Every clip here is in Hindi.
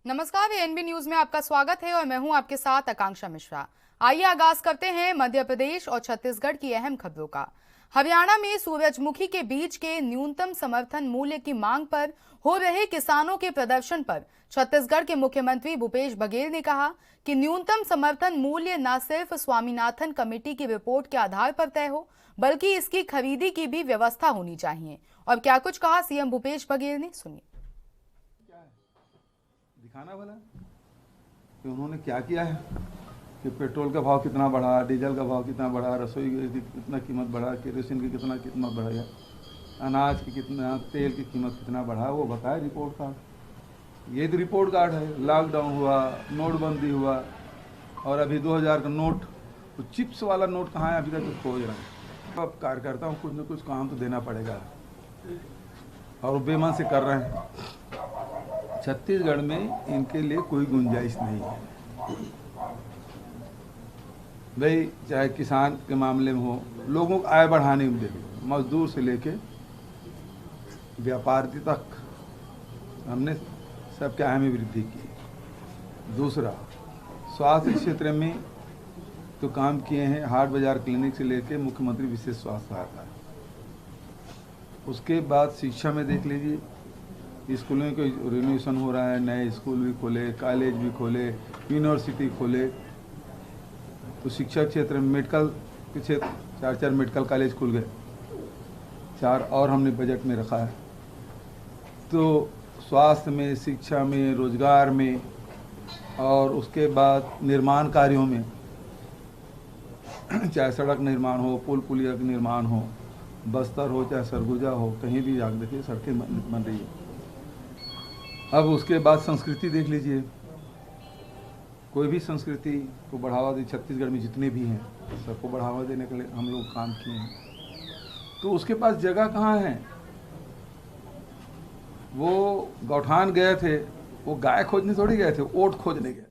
नमस्कार, एएनबी न्यूज में आपका स्वागत है और मैं हूं आपके साथ आकांक्षा मिश्रा। आइए आगाज करते हैं मध्य प्रदेश और छत्तीसगढ़ की अहम खबरों का। हरियाणा में सूरजमुखी के बीज के न्यूनतम समर्थन मूल्य की मांग पर हो रहे किसानों के प्रदर्शन पर छत्तीसगढ़ के मुख्यमंत्री भूपेश बघेल ने कहा कि न्यूनतम समर्थन मूल्य न सिर्फ स्वामीनाथन कमेटी की रिपोर्ट के आधार पर तय हो, बल्कि इसकी खरीदी की भी व्यवस्था होनी चाहिए। और क्या कुछ कहा सीएम भूपेश बघेल ने, सुनिए। दिखाना वाला कि उन्होंने क्या किया है कि पेट्रोल का भाव कितना बढ़ा, डीजल का भाव कितना बढ़ा, रसोई की कितना कीमत बढ़ा, केरोसिन की कितना कीमत बढ़ा, अनाज की कितना, तेल की कीमत कितना बढ़ा, वो बताया रिपोर्ट कार्ड। ये तो रिपोर्ट कार्ड है। लॉकडाउन हुआ, नोटबंदी हुआ और अभी 2000 का नोट, तो चिप्स वाला नोट कहाँ है अभी तक तो खोज रहे हैं। अब कार्यकर्ताओं को कुछ न कुछ काम तो देना पड़ेगा और बेमन से कर रहे हैं। छत्तीसगढ़ में इनके लिए कोई गुंजाइश नहीं है भाई, चाहे किसान के मामले में हो, लोगों को आय बढ़ाने में देखो, मजदूर से लेके व्यापारी तक हमने सबके आय में वृद्धि की। दूसरा, स्वास्थ्य क्षेत्र में तो काम किए हैं, हाट बाजार क्लिनिक से लेके मुख्यमंत्री विशेष स्वास्थ्य सहायता। उसके बाद शिक्षा में देख लीजिए, स्कूलों के रिनोवेशन हो रहा है, नए स्कूल भी खोले, कॉलेज भी खोले, यूनिवर्सिटी खोले। तो शिक्षा क्षेत्र में मेडिकल के क्षेत्र 4 मेडिकल कॉलेज खुल गए, 4 और हमने बजट में रखा है। तो स्वास्थ्य में, शिक्षा में, रोजगार में और उसके बाद निर्माण कार्यों में, चाहे सड़क निर्माण हो, पुल पुलिया का निर्माण हो, बस्तर हो चाहे सरगुजा हो, कहीं भी जाकर देखिए सड़कें बन रही है। अब उसके बाद संस्कृति देख लीजिए, कोई भी संस्कृति को बढ़ावा दे, छत्तीसगढ़ में जितने भी हैं सबको बढ़ावा देने के लिए हम लोग काम किए हैं। तो उसके पास जगह कहाँ है? वो गौठान गए थे, वो गाय खोजने थोड़ी गए थे, ओट खोजने गए।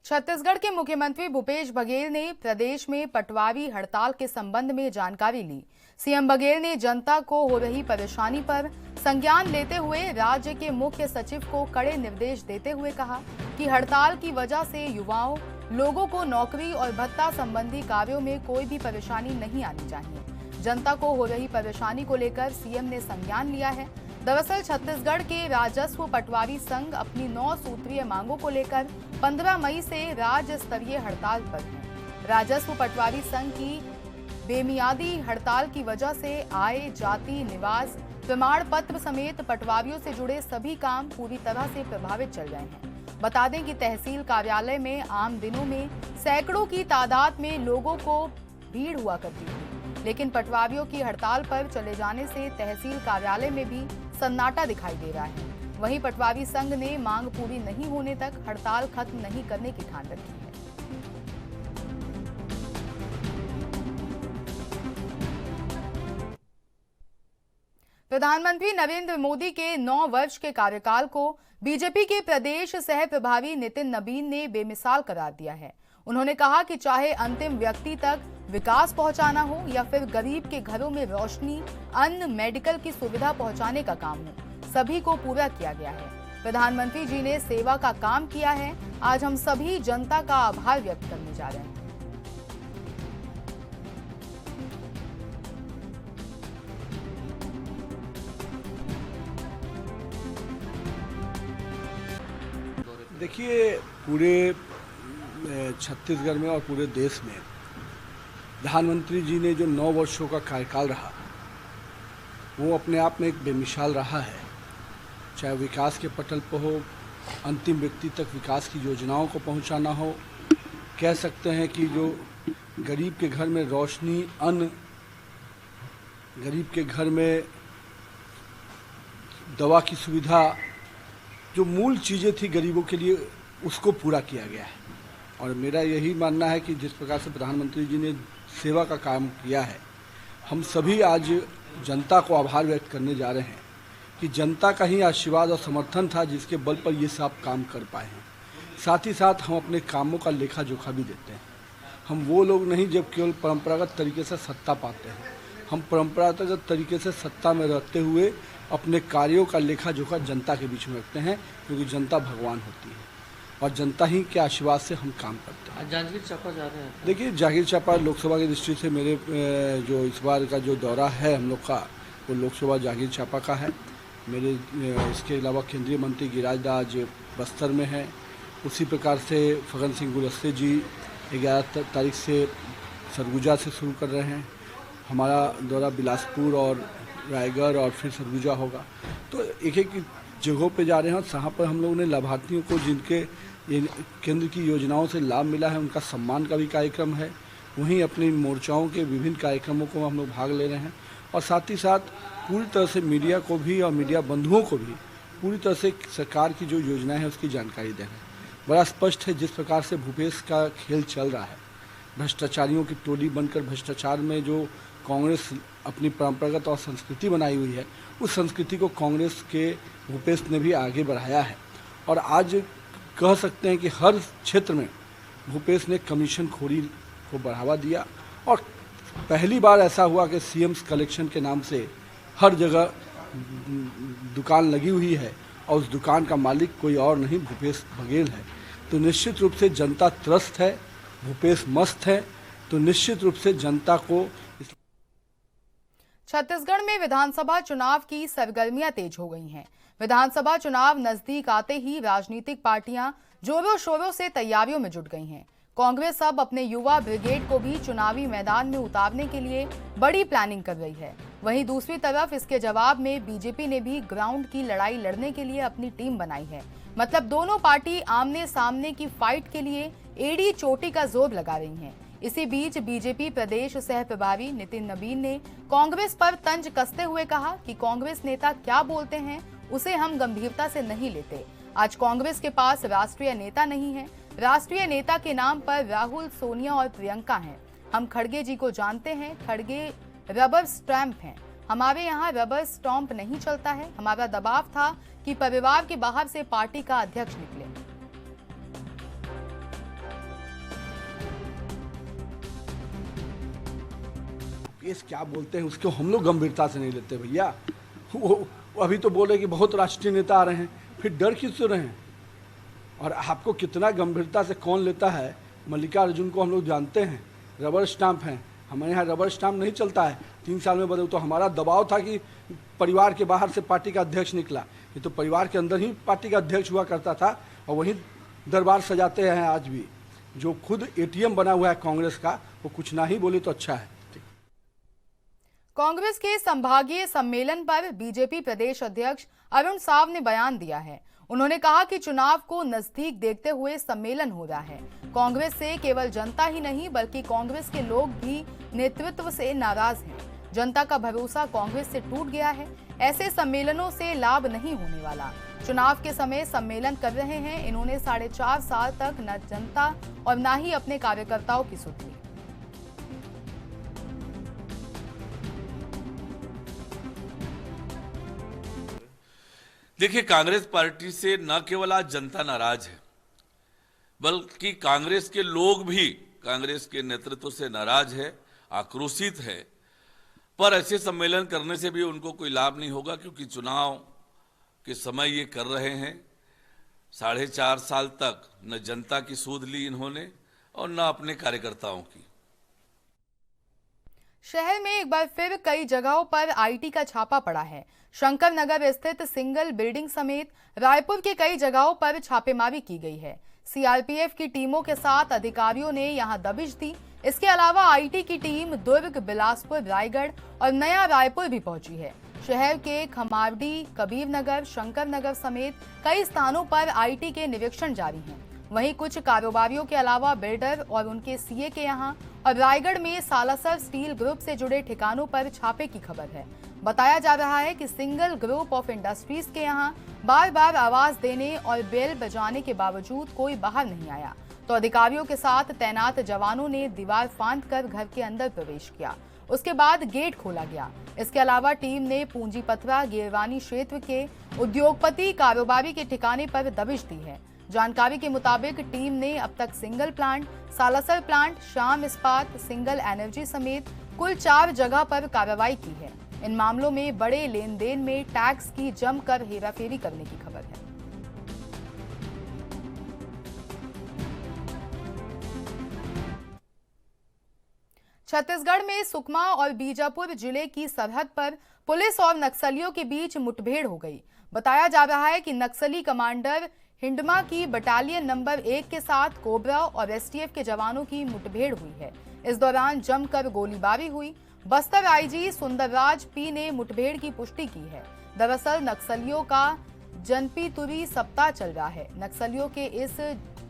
छत्तीसगढ़ के मुख्यमंत्री भूपेश बघेल ने प्रदेश में पटवारी हड़ताल के संबंध में जानकारी ली। सीएम बघेल ने जनता को हो रही परेशानी पर संज्ञान लेते हुए राज्य के मुख्य सचिव को कड़े निर्देश देते हुए कहा कि हड़ताल की वजह से युवाओं, लोगों को नौकरी और भत्ता संबंधी कार्यों में कोई भी परेशानी नहीं आनी चाहिए। जनता को हो रही परेशानी को लेकर सीएम ने संज्ञान लिया है। दरअसल छत्तीसगढ़ के राजस्व पटवारी संघ अपनी 9 सूत्रीय मांगों को लेकर 15 मई से राज्य स्तरीय हड़ताल पर है। राजस्व पटवारी संघ की बेमियादी हड़ताल की वजह से आय, जाति, निवास प्रमाण पत्र समेत पटवारियों से जुड़े सभी काम पूरी तरह से प्रभावित चल रहे हैं। बता दें कि तहसील कार्यालय में आम दिनों में सैकड़ों की तादाद में लोगों को भीड़ हुआ करती थी, लेकिन पटवारियों की हड़ताल पर चले जाने से तहसील कार्यालय में भी सन्नाटा दिखाई दे रहा है। वहीं पटवारी संघ ने मांग पूरी नहीं होने तक हड़ताल खत्म नहीं करने की ठान रखी है। प्रधानमंत्री नरेंद्र मोदी के 9 वर्ष के कार्यकाल को बीजेपी के प्रदेश सह प्रभारी नितिन नबीन ने बेमिसाल करार दिया है। उन्होंने कहा कि चाहे अंतिम व्यक्ति तक विकास पहुंचाना हो या फिर गरीब के घरों में रोशनी, अन्न, मेडिकल की सुविधा पहुंचाने का काम हो, सभी को पूरा किया गया है। प्रधानमंत्री जी ने सेवा का काम किया है। आज हम सभी जनता का आभार व्यक्त करने जा रहे हैं। देखिए, पूरे छत्तीसगढ़ में और पूरे देश में प्रधानमंत्री जी ने जो 9 वर्षों का कार्यकाल रहा, वो अपने आप में एक बेमिसाल रहा है। चाहे विकास के पटल पर हो, अंतिम व्यक्ति तक विकास की योजनाओं को पहुंचाना हो, कह सकते हैं कि जो गरीब के घर में रोशनी, अन्न, गरीब के घर में दवा की सुविधा, जो मूल चीज़ें थी गरीबों के लिए, उसको पूरा किया गया है। और मेरा यही मानना है कि जिस प्रकार से प्रधानमंत्री जी ने सेवा का काम किया है, हम सभी आज जनता को आभार व्यक्त करने जा रहे हैं कि जनता का ही आशीर्वाद और समर्थन था जिसके बल पर ये सब काम कर पाए हैं। साथ ही साथ हम अपने कामों का लेखा जोखा भी देते हैं। हम वो लोग नहीं जब केवल परंपरागत तरीके से सत्ता पाते हैं, हम परंपरागत तरीके से सत्ता में रहते हुए अपने कार्यों का लेखा जोखा जनता के बीच में रखते हैं, क्योंकि जनता भगवान होती है और जनता ही के आशीर्वाद से हम काम करते हैं। जागीर चांपा जा रहे हैं। देखिए, जागीर चांपा लोकसभा की दृष्टि से मेरे जो इस बार का जो दौरा है हम लोग का, वो लोकसभा जागीर चांपा का है। मेरे इसके अलावा केंद्रीय मंत्री गिरिराज दास आज बस्तर में है। उसी प्रकार से फगन सिंह गुलस्ते जी 11 तारीख से सरगुजा से शुरू कर रहे हैं। हमारा दौरा बिलासपुर और रायगढ़ और फिर सरगुजा होगा। तो एक एक जगहों पे जा रहे हैं और जहाँ पर हम लोगों ने लाभार्थियों को जिनके केंद्र की योजनाओं से लाभ मिला है उनका सम्मान का भी कार्यक्रम है। वहीं अपनी मोर्चाओं के विभिन्न कार्यक्रमों को हम लोग भाग ले रहे हैं और साथ ही साथ पूरी तरह से मीडिया को भी और मीडिया बंधुओं को भी पूरी तरह से सरकार की जो योजनाएं हैं उसकी जानकारी दे रहे हैं। बड़ा स्पष्ट है जिस प्रकार से भूपेश का खेल चल रहा है, भ्रष्टाचारियों की टोली बनकर भ्रष्टाचार में जो कांग्रेस अपनी परंपरागत और संस्कृति बनाई हुई है, उस संस्कृति को कांग्रेस के भूपेश ने भी आगे बढ़ाया है। और आज कह सकते हैं कि हर क्षेत्र में भूपेश ने कमीशन खोरी को बढ़ावा दिया और पहली बार ऐसा हुआ कि सीएम्स कलेक्शन के नाम से हर जगह दुकान लगी हुई है और उस दुकान का मालिक कोई और नहीं भूपेश बघेल है। तो निश्चित रूप से जनता त्रस्त है, भूपेश मस्त है। तो निश्चित रूप से जनता को छत्तीसगढ़ में विधानसभा चुनाव की सरगर्मियां तेज हो गई हैं। विधानसभा चुनाव नजदीक आते ही राजनीतिक पार्टियां जोरों शोरों से तैयारियों में जुट गई हैं। कांग्रेस अब अपने युवा ब्रिगेड को भी चुनावी मैदान में उतारने के लिए बड़ी प्लानिंग कर रही है। वहीं दूसरी तरफ इसके जवाब में बीजेपी ने भी ग्राउंड की लड़ाई लड़ने के लिए अपनी टीम बनाई है। मतलब दोनों पार्टी आमने सामने की फाइट के लिए एड़ी चोटी का जोर लगा रही हैं। इसी बीच बीजेपी प्रदेश सह प्रभारी नितिन नबीन ने कांग्रेस पर तंज कसते हुए कहा कि कांग्रेस नेता क्या बोलते हैं उसे हम गंभीरता से नहीं लेते। आज कांग्रेस के पास राष्ट्रीय नेता नहीं है। राष्ट्रीय नेता के नाम पर राहुल, सोनिया और प्रियंका हैं। हम खड़गे जी को जानते हैं। खड़गे रबर स्टैंप हैं। हमारे यहाँ रबर स्टैंप नहीं चलता है। हमारा दबाव था कि परिवार के बाहर से पार्टी का अध्यक्ष निकले। केस क्या बोलते हैं उसको हम लोग गंभीरता से नहीं लेते भैया। वो अभी तो बोले कि बहुत राष्ट्रीय नेता आ रहे हैं, फिर डर क्यों से रहे हैं? और आपको कितना गंभीरता से कौन लेता है? मल्लिकार्जुन को हम लोग जानते हैं, रबर स्टाम्प हैं। हमारे यहाँ रबर स्टाम्प नहीं चलता है। 3 साल में बदल तो हमारा दबाव था कि परिवार के बाहर से पार्टी का अध्यक्ष निकला। ये तो परिवार के अंदर ही पार्टी का अध्यक्ष हुआ करता था और वही दरबार सजाते हैं आज भी। जो खुद एटीएम बना हुआ है कांग्रेस का, वो कुछ ना ही बोले तो अच्छा है। कांग्रेस के संभागीय सम्मेलन पर बीजेपी प्रदेश अध्यक्ष अरुण साव ने बयान दिया है। उन्होंने कहा कि चुनाव को नजदीक देखते हुए सम्मेलन हो रहा है। कांग्रेस से केवल जनता ही नहीं बल्कि कांग्रेस के लोग भी नेतृत्व से नाराज हैं। जनता का भरोसा कांग्रेस से टूट गया है। ऐसे सम्मेलनों से लाभ नहीं होने वाला। चुनाव के समय सम्मेलन कर रहे हैं। इन्होंने 4.5 साल तक न जनता और न ही अपने कार्यकर्ताओं की सुध ली। देखिए, कांग्रेस पार्टी से न केवल आज जनता नाराज है बल्कि कांग्रेस के लोग भी कांग्रेस के नेतृत्व से नाराज है, आक्रोशित है। पर ऐसे सम्मेलन करने से भी उनको कोई लाभ नहीं होगा, क्योंकि चुनाव के समय ये कर रहे हैं। 4.5 साल तक न जनता की सूध ली इन्होंने और न अपने कार्यकर्ताओं की। शहर में एक बार फिर कई जगहों पर आईटी का छापा पड़ा है। शंकर नगर स्थित सिंगल बिल्डिंग समेत रायपुर के कई जगहों पर छापेमारी की गई है। सीआरपीएफ की टीमों के साथ अधिकारियों ने यहां दबिश दी। इसके अलावा आईटी की टीम दुर्ग, बिलासपुर, रायगढ़ और नया रायपुर भी पहुंची है। शहर के खमावडी, कबीर नगर, शंकर नगर समेत कई स्थानों पर आईटी के निरीक्षण जारी हैं। वहीं कुछ कारोबारियों के अलावा बिल्डर और उनके सीए के यहां और रायगढ़ में सालासर स्टील ग्रुप से जुड़े ठिकानों पर छापे की खबर है। बताया जा रहा है कि सिंगल ग्रुप ऑफ इंडस्ट्रीज के यहां बार बार आवाज देने और बेल बजाने के बावजूद कोई बाहर नहीं आया, तो अधिकारियों के साथ तैनात जवानों ने दीवार फांदकर घर के अंदर प्रवेश किया। उसके बाद गेट खोला गया। इसके अलावा टीम ने पूंजीपथरा, गिरवानी क्षेत्र के उद्योगपति, कारोबारी के ठिकाने पर दबिश दी है। जानकारी के मुताबिक टीम ने अब तक single plant, Salasar plant, Shyam इस्पात, सिंगल एनर्जी समेत कुल 4 जगह पर कार्रवाई की है। इन मामलों में बड़े लेन देन में टैक्स की जमकर हेराफेरी करने की खबर है। छत्तीसगढ़ में सुकमा और बीजापुर जिले की सरहद पर पुलिस और नक्सलियों के बीच मुठभेड़ हो गई। बताया जा रहा है कि नक्सली कमांडर हिंडमा की बटालियन नंबर 1 के साथ कोबरा और एसटीएफ के जवानों की मुठभेड़ हुई है। इस दौरान जमकर गोलीबारी हुई। बस्तर आईजी सुंदरराज पी ने मुठभेड़ की पुष्टि की है। दरअसल नक्सलियों का जनपितुरी सप्ताह चल रहा है। नक्सलियों के इस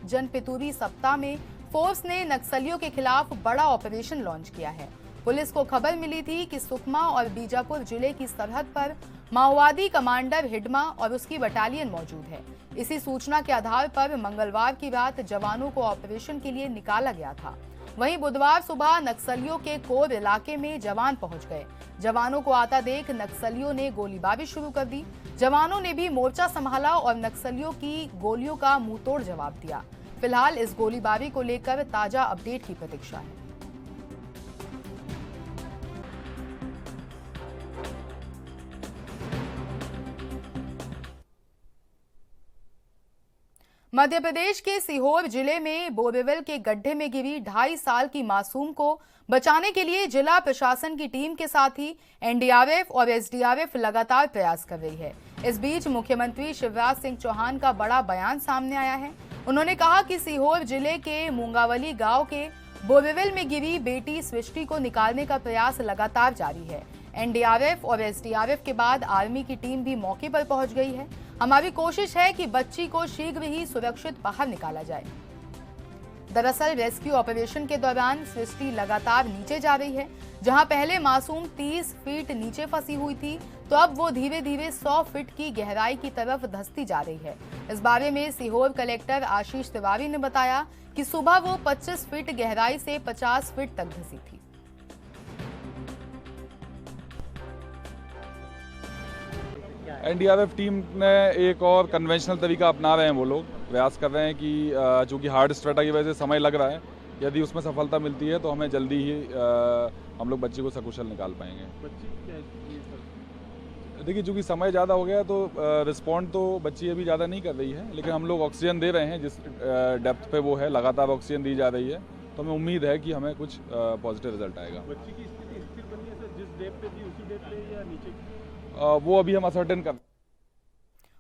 जनपितुरी सप्ताह में फोर्स ने नक्सलियों के खिलाफ बड़ा ऑपरेशन लॉन्च किया है। पुलिस को खबर मिली थी कि सुकमा और बीजापुर जिले की सरहद पर माओवादी कमांडर हिडमा और उसकी बटालियन मौजूद है। इसी सूचना के आधार पर मंगलवार की रात जवानों को ऑपरेशन के लिए निकाला गया था। वहीं बुधवार सुबह नक्सलियों के कोर इलाके में जवान पहुंच गए। जवानों को आता देख नक्सलियों ने गोलीबारी शुरू कर दी। जवानों ने भी मोर्चा संभाला और नक्सलियों की गोलियों का मुंहतोड़ जवाब दिया। फिलहाल इस गोलीबारी को लेकर ताजा अपडेट की प्रतीक्षा है। मध्य प्रदेश के सीहोर जिले में बोरेवल के गड्ढे में गिरी 2.5 साल की मासूम को बचाने के लिए जिला प्रशासन की टीम के साथ ही एनडीआरएफ और एसडीआरएफ लगातार प्रयास कर रही है। इस बीच मुख्यमंत्री शिवराज सिंह चौहान का बड़ा बयान सामने आया है। उन्होंने कहा कि सीहोर जिले के मूंगावली गांव के बोरेवल में गिरी बेटी सृष्टि को निकालने का प्रयास लगातार जारी है। एनडीआरएफ और एसडीआरएफ के बाद आर्मी की टीम भी मौके पर पहुंच गई है। हमारी कोशिश है कि बच्ची को शीघ्र ही सुरक्षित बाहर निकाला जाए। दरअसल रेस्क्यू ऑपरेशन के दौरान सृष्टि लगातार नीचे जा रही है। जहां पहले मासूम 30 फीट नीचे फंसी हुई थी, तो अब वो धीरे धीरे 100 फीट की गहराई की तरफ धंसती जा रही है। इस बारे में सीहोर कलेक्टर आशीष तिवारी ने बताया कि सुबह वो 25 फीट गहराई से 50 फीट तक धंसी थी। एनडीआरएफ टीम ने एक और कन्वेंशनल तरीका अपना रहे हैं। वो लोग प्रयास कर रहे हैं कि चूंकि हार्ड स्ट्रेटा की वजह से समय लग रहा है, यदि उसमें सफलता मिलती है तो हमें जल्दी ही हम लोग बच्ची को सकुशल निकाल पाएंगे। देखिए, चूंकि समय ज़्यादा हो गया तो रिस्पॉन्ड तो बच्ची अभी ज़्यादा नहीं कर रही है, लेकिन हम लोग ऑक्सीजन दे रहे हैं। जिस डेप्थ पे वो है लगातार ऑक्सीजन दी जा रही है, तो हमें उम्मीद है कि हमें कुछ पॉजिटिव रिजल्ट आएगा। बच्ची की स्थिति स्थिर बनी है सर, जिस डेप्थ पे थी उसी डेप्थ पे या नीचे? वो अभी हम असर्टेन कर।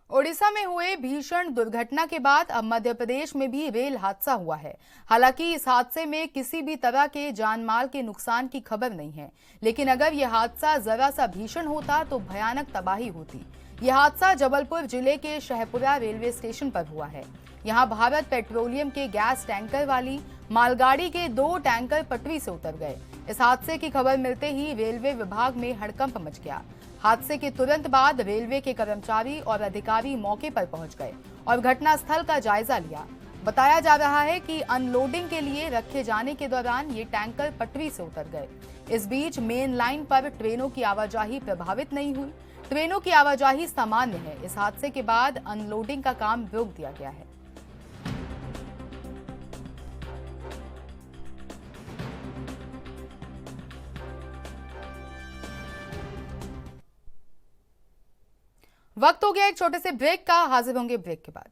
ओडिशा में हुए भीषण दुर्घटना के बाद अब मध्य प्रदेश में भी रेल हादसा हुआ है। हालांकि इस हादसे में किसी भी तरह के जानमाल के नुकसान की खबर नहीं है, लेकिन अगर यह हादसा जरा सा भीषण होता तो भयानक तबाही होती। यह हादसा जबलपुर जिले के शहपुरा रेलवे स्टेशन पर हुआ है। यहां भारत पेट्रोलियम के गैस टैंकर वाली मालगाड़ी के 2 टैंकर पटरी से उतर गए। इस हादसे की खबर मिलते ही रेलवे विभाग में हड़कंप मच गया। हादसे के तुरंत बाद रेलवे के कर्मचारी और अधिकारी मौके पर पहुंच गए और घटनास्थल का जायजा लिया। बताया जा रहा है कि अनलोडिंग के लिए रखे जाने के दौरान ये टैंकर पटरी से उतर गए। इस बीच मेन लाइन पर ट्रेनों की आवाजाही प्रभावित नहीं हुई। ट्रेनों की आवाजाही सामान्य है। इस हादसे के बाद अनलोडिंग का काम रोक दिया गया है। वक्त हो गया एक छोटे से ब्रेक का। हाजिर होंगे ब्रेक के बाद।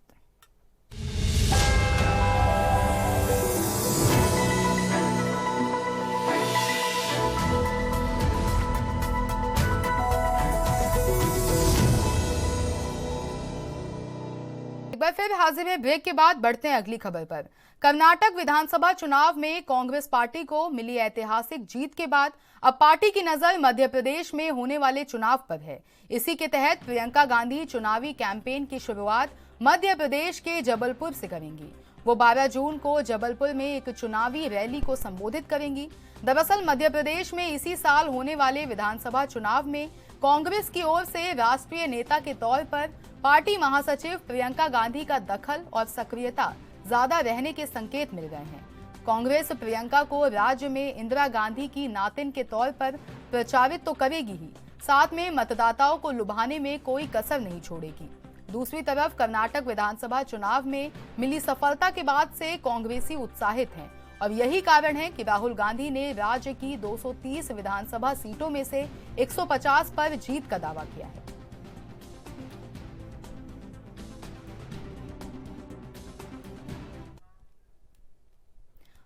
एक बार फिर हाजिर है ब्रेक के बाद। बढ़ते हैं अगली खबर पर। कर्नाटक विधानसभा चुनाव में कांग्रेस पार्टी को मिली ऐतिहासिक जीत के बाद अब पार्टी की नजर मध्य प्रदेश में होने वाले चुनाव पर है। इसी के तहत प्रियंका गांधी चुनावी कैंपेन की शुरुआत मध्य प्रदेश के जबलपुर से करेंगी। वो 12 जून को जबलपुर में एक चुनावी रैली को संबोधित करेंगी। दरअसल मध्य प्रदेश में इसी साल होने वाले विधानसभा चुनाव में कांग्रेस की ओर से राष्ट्रीय नेता के तौर पर पार्टी महासचिव प्रियंका गांधी का दखल और सक्रियता ज्यादा रहने के संकेत मिल रहे हैं। कांग्रेस प्रियंका को राज्य में इंदिरा गांधी की नातिन के तौर पर प्रचारित तो करेगी ही, साथ में मतदाताओं को लुभाने में कोई कसर नहीं छोड़ेगी। दूसरी तरफ कर्नाटक विधानसभा चुनाव में मिली सफलता के बाद से कांग्रेसी उत्साहित हैं और यही कारण है कि राहुल गांधी ने राज्य की 230 विधानसभा सीटों में से 150 पर जीत का दावा किया है।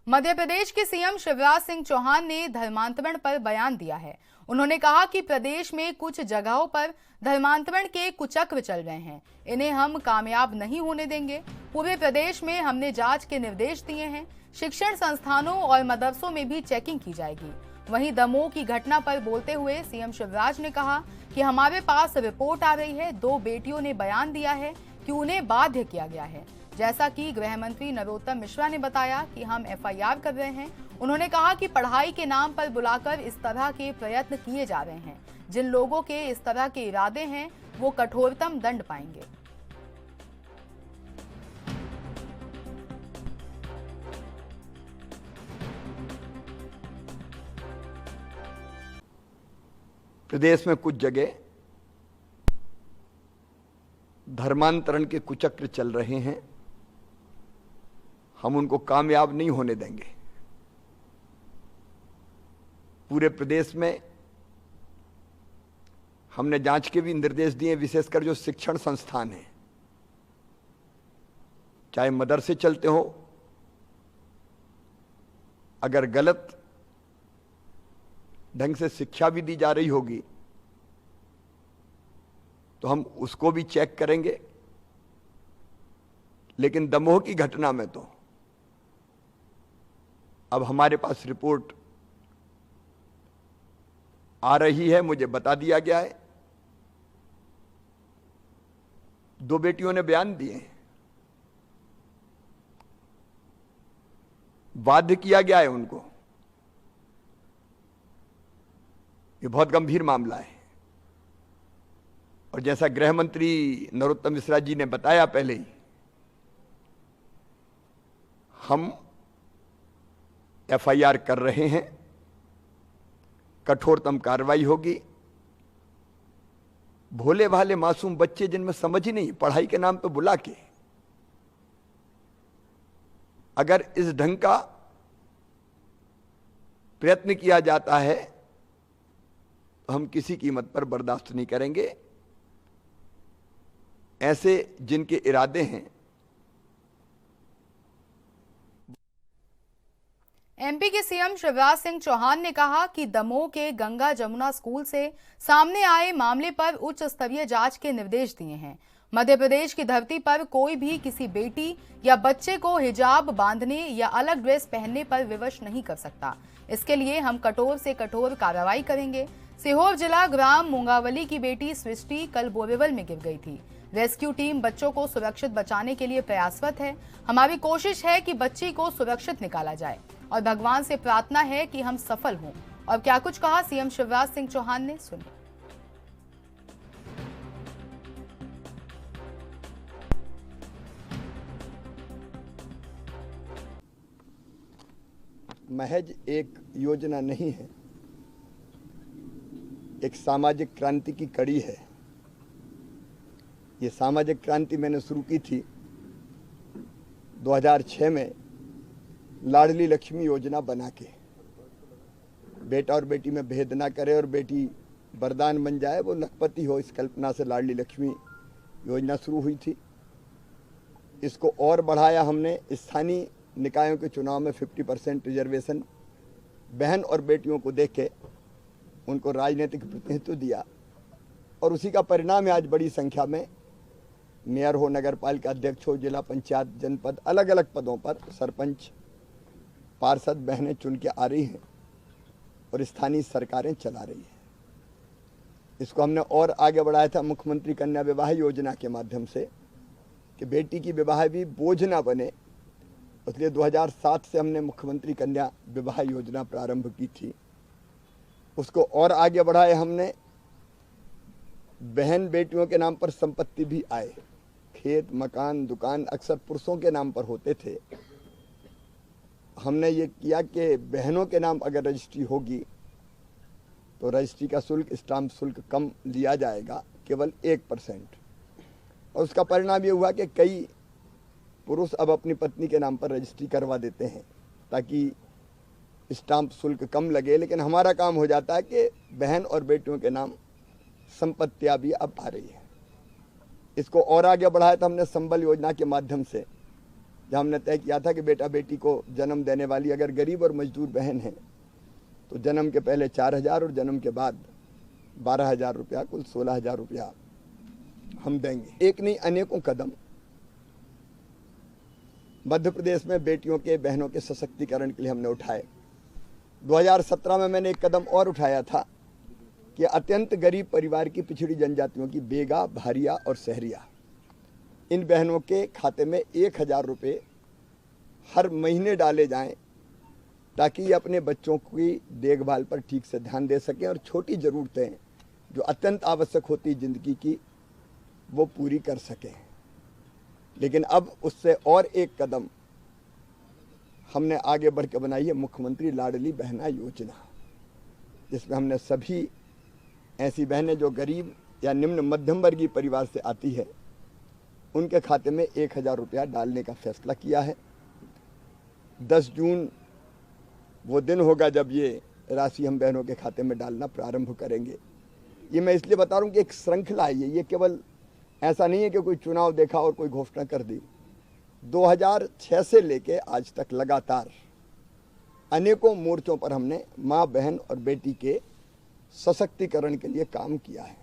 मध्य प्रदेश के सीएम शिवराज सिंह चौहान ने धर्मांतरण पर बयान दिया है। उन्होंने कहा कि प्रदेश में कुछ जगहों पर धर्मांतरण के कुचक्र चल रहे हैं, इन्हें हम कामयाब नहीं होने देंगे। पूरे प्रदेश में हमने जांच के निर्देश दिए हैं। शिक्षण संस्थानों और मदरसों में भी चेकिंग की जाएगी। वहीं दमोह की घटना पर बोलते हुए सीएम शिवराज ने कहा कि हमारे पास रिपोर्ट आ रही है, 2 बेटियों ने बयान दिया है कि उन्हें बाध्य किया गया है। जैसा कि गृह मंत्री नरोत्तम मिश्रा ने बताया कि हम एफआईआर कर रहे हैं। उन्होंने कहा कि पढ़ाई के नाम पर बुलाकर इस तरह के प्रयत्न किए जा रहे हैं। जिन लोगों के इस तरह के इरादे हैं वो कठोरतम दंड पाएंगे। प्रदेश में कुछ जगह धर्मांतरण के कुचक्र चल रहे हैं, हम उनको कामयाब नहीं होने देंगे। पूरे प्रदेश में हमने जांच के भी निर्देश दिए, विशेषकर जो शिक्षण संस्थान हैं, चाहे मदरसे चलते हो, अगर गलत ढंग से शिक्षा भी दी जा रही होगी तो हम उसको भी चेक करेंगे। लेकिन दमोह की घटना में तो अब हमारे पास रिपोर्ट आ रही है, मुझे बता दिया गया है। 2 बेटियों ने बयान दिए, बाध्य किया गया है उनको। ये बहुत गंभीर मामला है और जैसा गृह मंत्री नरोत्तम मिश्रा जी ने बताया पहले ही, हम एफआईआर कर रहे हैं, कठोरतम कार्रवाई होगी। भोले भाले मासूम बच्चे जिनमें समझ ही नहीं, पढ़ाई के नाम पे बुला के अगर इस ढंग का प्रयत्न किया जाता है तो हम किसी कीमत पर बर्दाश्त नहीं करेंगे। ऐसे जिनके इरादे हैं। एमपी के सीएम शिवराज सिंह चौहान ने कहा कि दमोह के गंगा जमुना स्कूल से सामने आए मामले पर उच्च स्तरीय जांच के निर्देश दिए हैं। मध्य प्रदेश की धरती पर कोई भी किसी बेटी या बच्चे को हिजाब बांधने या अलग ड्रेस पहनने पर विवश नहीं कर सकता। इसके लिए हम कठोर से कठोर कार्रवाई करेंगे। सीहोर जिला ग्राम मुंगावली की बेटी सृष्टि कल बोरेवल में गिर गई थी। रेस्क्यू टीम बच्चों को सुरक्षित बचाने के लिए प्रयासरत है। हमारी कोशिश है कि बच्ची को सुरक्षित निकाला जाए और भगवान से प्रार्थना है कि हम सफल हों। और क्या कुछ कहा सीएम शिवराज सिंह चौहान ने, सुनिए। महज एक योजना नहीं है, एक सामाजिक क्रांति की कड़ी है। ये सामाजिक क्रांति मैंने शुरू की थी 2006 में लाडली लक्ष्मी योजना बना के, बेटा और बेटी में भेद ना करे और बेटी वरदान बन जाए, वो लखपति हो, इस कल्पना से लाडली लक्ष्मी योजना शुरू हुई थी। इसको और बढ़ाया हमने। स्थानीय निकायों के चुनाव में 50% रिजर्वेशन बहन और बेटियों को देख के उनको राजनीतिक प्रतिनिधित्व दिया और उसी का परिणाम है आज बड़ी संख्या में मेयर हो, नगर पालिका अध्यक्ष हो, जिला पंचायत, जनपद, अलग अलग पदों पर सरपंच, पार्षद बहनें चुन के आ रही हैं और स्थानीय सरकारें चला रही हैं। इसको हमने और आगे बढ़ाया था मुख्यमंत्री कन्या विवाह योजना के माध्यम से कि बेटी की विवाह भी बोझ ना बने। इसलिए 2007 से हमने मुख्यमंत्री कन्या विवाह योजना प्रारंभ की थी। उसको और आगे बढ़ाए हमने। बहन बेटियों के नाम पर संपत्ति भी आए। खेत, मकान, दुकान अक्सर पुरुषों के नाम पर होते थे। हमने ये किया कि बहनों के नाम अगर रजिस्ट्री होगी तो रजिस्ट्री का शुल्क, स्टाम्प शुल्क कम लिया जाएगा, केवल 1%। और उसका परिणाम ये हुआ कि कई पुरुष अब अपनी पत्नी के नाम पर रजिस्ट्री करवा देते हैं। ताकि स्टाम्प शुल्क कम लगे, लेकिन हमारा काम हो जाता है कि बहन और बेटियों के नाम संपत्तियां भी अब आ रही है। इसको और आगे बढ़ाया तो हमने संबल योजना के माध्यम से, जहाँ हमने तय किया था कि बेटा बेटी को जन्म देने वाली अगर गरीब और मजदूर बहन है तो जन्म के पहले 4,000 और जन्म के बाद 12,000 रुपया, कुल 16,000 रुपया हम देंगे। एक नहीं अनेकों कदम मध्य प्रदेश में बेटियों के, बहनों के सशक्तिकरण के लिए हमने उठाए। 2017 में मैंने एक कदम और उठाया था कि अत्यंत गरीब परिवार की पिछड़ी जनजातियों की बेगा, भारिया और सहरिया, इन बहनों के खाते में 1,000 रुपये हर महीने डाले जाएं ताकि ये अपने बच्चों की देखभाल पर ठीक से ध्यान दे सकें और छोटी ज़रूरतें जो अत्यंत आवश्यक होती ज़िंदगी की वो पूरी कर सकें। लेकिन अब उससे और एक कदम हमने आगे बढ़ के बनाई है मुख्यमंत्री लाडली बहना योजना, जिसमें हमने सभी ऐसी बहनें जो गरीब या निम्न मध्यम वर्गीय परिवार से आती है उनके खाते में 1,000 रुपया डालने का फैसला किया है। 10 जून वो दिन होगा जब ये राशि हम बहनों के खाते में डालना प्रारंभ करेंगे। ये मैं इसलिए बता रहा हूँ कि एक श्रृंखला है ये केवल ऐसा नहीं है कि कोई चुनाव देखा और कोई घोषणा कर दी। 2006 से लेके आज तक लगातार अनेकों मोर्चों पर हमने माँ, बहन और बेटी के सशक्तिकरण के लिए काम किया है।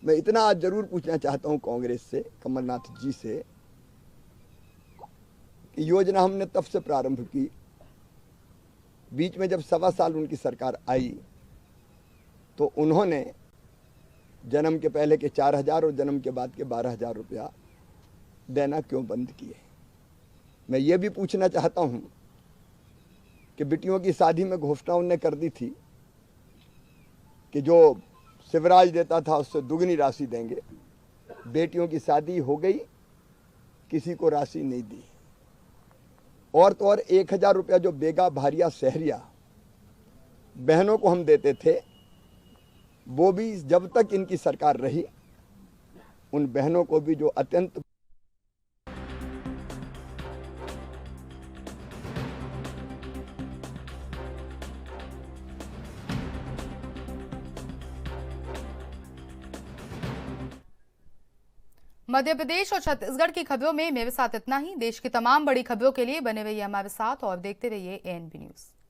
मैं इतना आज जरूर पूछना चाहता हूं कांग्रेस से, कमलनाथ जी से, कि योजना हमने तब से प्रारंभ की, बीच में जब 1.25 साल उनकी सरकार आई तो उन्होंने जन्म के पहले के 4,000 और जन्म के बाद के 12,000 रुपया देना क्यों बंद किए। मैं ये भी पूछना चाहता हूं कि बेटियों की शादी में घोषणा उन्होंने कर दी थी कि जो शिवराज देता था उससे दुगनी राशि देंगे। बेटियों की शादी हो गई, किसी को राशि नहीं दी। और तो और 1,000 रुपया जो बेगा, भारिया, सहरिया बहनों को हम देते थे, वो भी जब तक इनकी सरकार रही उन बहनों को भी जो अत्यंत मध्य प्रदेश और छत्तीसगढ़ की खबरों में मेरे साथ इतना ही। देश की तमाम बड़ी खबरों के लिए बने रहिए हमारे साथ और देखते रहिए ANB न्यूज़।